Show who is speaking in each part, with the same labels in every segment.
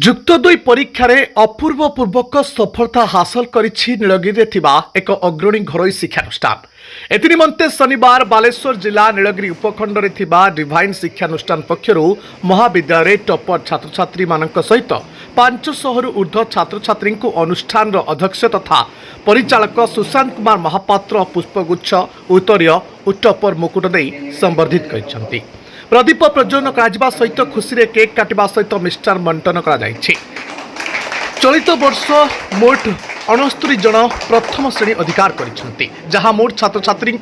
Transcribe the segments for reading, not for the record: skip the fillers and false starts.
Speaker 1: ଯୁକ୍ତ 2 ପରୀକ୍ଷାରେ ଅପୂର୍ବ ପୂର୍ବକ ସଫଳତା ହାସଲ କରିଛି ନୀଳଗିରିରେ ଥିବା ଏକ ଅଗ୍ରଣୀ ଘରୋଇ ଶିକ୍ଷାନୁଷ୍ଠାନ। ଏଥିନିମନ୍ତେ ଶନିବାର ବାଲେଶ୍ୱର ଜିଲ୍ଲା ନୀଳଗିରି ଉପଖଣ୍ଡରେ ଥିବା ଡିଭାଇନ୍ ଶିକ୍ଷାନୁଷ୍ଠାନ ପକ୍ଷରୁ ମହାବିଦ୍ୟାଳୟରେ ଟପର ଛାତ୍ରଛାତ୍ରୀମାନଙ୍କ ସହିତ 500ରୁ ଉର୍ଦ୍ଧ୍ୱ ଛାତ୍ରଛାତ୍ରୀଙ୍କୁ ଅନୁଷ୍ଠାନର ଅଧ୍ୟକ୍ଷ ତଥା ପରିଚାଳକ ସୁଶାନ୍ତ କୁମାର ମହାପାତ୍ର ପୁଷ୍ପଗୁଚ୍ଛ ଉତ୍ତରୀୟ ଓ ଟପର ମୁକୁଟ ଦେଇ ସମ୍ବର୍ଦ୍ଧିତ କରିଛନ୍ତି। प्रदीप प्रज्वलन करा सहित खुशी रे केक काटिबा सहित मिष्टार बंटन करा जायछि। चलित वर्ष मोट 69 जन प्रथम श्रेणी अधिकार करिसेंति, जहां मोट छात्र छात्री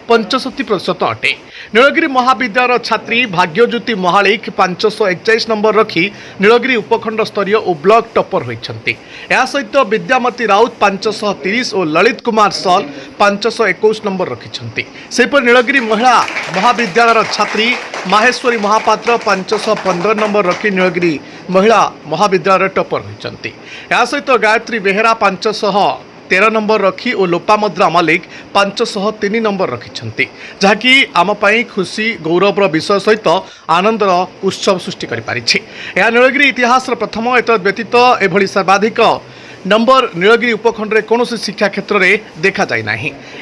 Speaker 1: 65% अटे। नीलगिरी महाविद्यालय छात्री भाग्यज्योति महालिक 541 नंबर रखी नीलगिरी उपखंड स्तरीय और ब्लॉक टॉपर होइछंति। या सहित विद्यामती राउत 530 और ललित कुमार सल 521 नंबर रखिछंति। सेपर नीलगिरी महिला महाविद्यालय छात्री माहेश्वरी महापात्र 515 नंबर रखी नीलगिरी महिला महाविद्यालय टॉपर होइछंति। या सहित गायत्री बेहेरा 513 नंबर रखी और लोपामुद्रा मलिक 503 नंबर रखिछंति, जहाँकि आम पई खुशी गौरवर विषय सहित आनंदर उत्सव सृष्टि करि पारिछि। या नीलगिरी इतिहास प्रथम एत व्यतीत एभली सर्वाधिक नंबर नीलगिरी उपखंड में कौन शिक्षा क्षेत्र में देखा जाए ना।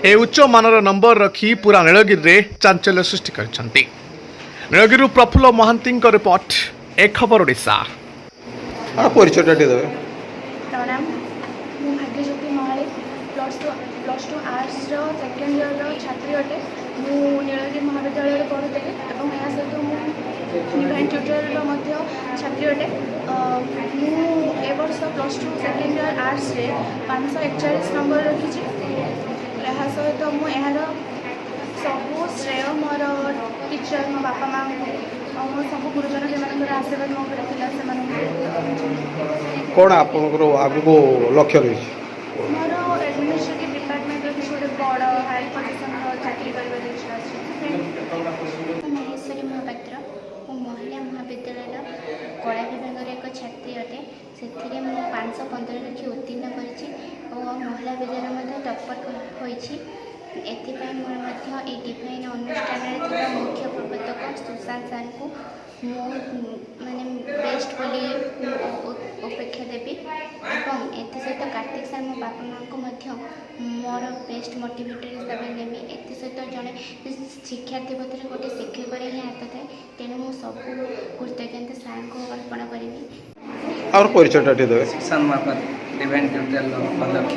Speaker 1: ए उच्च मानर नंबर रखी पूरा नीलगिरी रे चांचल्य सृष्टि करछंति। नीलगिरी प्रफुल्ल महांती रिपोर्ट, ए खबर ओडिशा।
Speaker 2: परिचय
Speaker 3: प्रणाम, मु Bhagyajyoti Mahalik plus two arts second year छात्री अटे। मु नीलगिरी महाविद्यालय पढ़ुଥିଲି ଏବଂ ଏହା ସହିତ ମୁଁ ଡିଭାଇନ୍ ଟ୍ୟୁଟୋରିଆଲର ଛାତ୍ରୀ ଅଟେ। ମୁଁ ଏ ବର୍ଷ ପ୍ଲସ୍ ଟୁ ସେକେଣ୍ଡ ଇୟର ଆର୍ଟ୍ସରେ 541 ନମ୍ବର ରଖିଛି। ଏହା ସହିତ ମୁଁ ଏହାର ସବୁ ଶ୍ରେୟ ମୋର ଟିଚର, ମୋ ବାପା ମାଆଙ୍କୁ ଆଉ ମୋ ସବୁ ଗୁରୁଜନ ଯେମାନଙ୍କର ଆଶୀର୍ବାଦ ମୋ ଉପରେ ଥିଲା ସେମାନଙ୍କୁ।
Speaker 2: କ'ଣ ଆପଣଙ୍କର ଆଗକୁ ଲକ୍ଷ୍ୟ ରହିଛି?
Speaker 3: ମୋର ଆଡମିନିଷ୍ଟ୍ରେଟିଭ ଡିପାର୍ଟମେଣ୍ଟର କିଛି ଗୋଟେ ବଡ଼ ହାଇ ପୋଜିସନର ଚାକିରି କରିବାର ଇଚ୍ଛା ଅଛି। ମହେଶ୍ୱରୀ ମହାପାତ୍ର, ମୁଁ ମହିଳା ମହାବିଦ୍ୟାଳୟର କଳା ବିଭାଗର ଏକ ଛାତ୍ରୀ ଅଟେ। ସେଥିରେ ମୁଁ 515 ରଖି ଉତ୍ତୀର୍ଣ୍ଣ କରିଛି ଓ ମହିଳା ବିଦ୍ୟାଳୟ ମଧ୍ୟ ଟପର ହୋଇଛି। ଏଥିପାଇଁ ମୁଁ ମଧ୍ୟ ଏହି ଡିଭାଇନ୍ ଅନୁଷ୍ଠାନରେ ଥିବା ମୁଖ୍ୟ ପ୍ରବର୍ତ୍ତକ ସୁଶାନ୍ତ ସାର୍ଙ୍କୁ ମୁଁ ବେଷ୍ଟ ବୋଲି ଅପେକ୍ଷା ଦେବି ଏବଂ ଏଥିସହିତ କାର୍ତ୍ତିକ ସାର୍ ମୋ ବାପା ମାଆଙ୍କୁ ମଧ୍ୟ ମୋର ବେଷ୍ଟ ମୋଟିଭେଟର ହିସାବରେ ନେବି। ଏଥିସହିତ ଜଣେ ଶିକ୍ଷାର୍ଥୀ ପଥରେ ଗୋଟେ ଶିକ୍ଷକରେ ହିଁ ହାତ ଥାଏ, ତେଣୁ ମୁଁ ସବୁ କୃତଜ୍ଞତା ସାର୍ଙ୍କୁ ଅର୍ପଣ କରିବି।
Speaker 2: और परिचयटा देवे?
Speaker 4: सुशांत महापात्र, डिवाइन ट्यूटोरियल अध्यक्ष।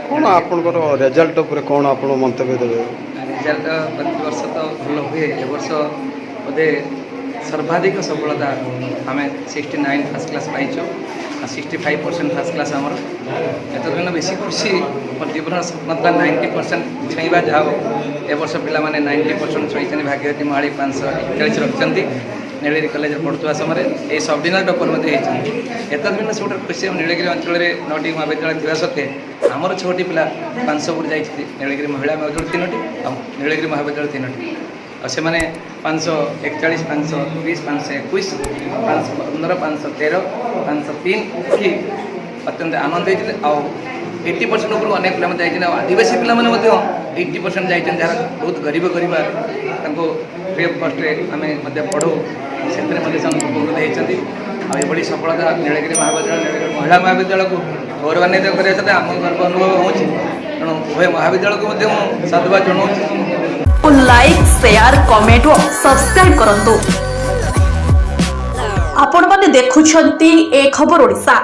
Speaker 2: कौन आपनकर रिजल्ट ऊपर कौन आपण मंतव्य देवे?
Speaker 4: रिजल्ट प्रति वर्ष तो भल हुए। ए वर्ष बोधे सर्वाधिक सफलता आम 69 फर्स्ट क्लास पाइचु, 65% फर्स्ट क्लास आमर। एतदिन बेसी खुशी मोर जीवन मतलब 90% छुईवा जाओ। ए वर्ष पिला माने 90% छुईचनी। भाग्यवती महाली 541 रखिछंती। नीलगिरी कॉलेज पढ़ुवा समय ये सब डिविजनल टॉपर एतदिन सब खुशी। नीलगिरी अंचल में 9टी महाविद्यालय था सत्वे आमर 6टी पिला 500 को जाती। नीलगिरी महिला महाविद्यालय 3टी और नीलगिरी महाविद्यालय 3टी और से 541, 520, 521, 515, 513, 503 कि अत्यंत आनंद होते। आ 80% ऊपर अनेक पिला जाइए। आदिवासी पिला 80% जाइए, जहाँ बहुत गरीब परिवार फ्री ऑफ कॉस्ट आम पढ़ू से उपकृत होती। आई सफलता नीलगिरी महाविद्यालय नीलगिरी महिला महाविद्यालय को गौरवान्वित करते आम गर्व अनुभव हो। तेणु उभय महाविद्यालय को साधुवाद जनाऊँ।
Speaker 5: लाइक, शेयर, कमेंट और सब्सक्राइब करंतु। आपण माने देखुछंती ए खबर ओडिशा।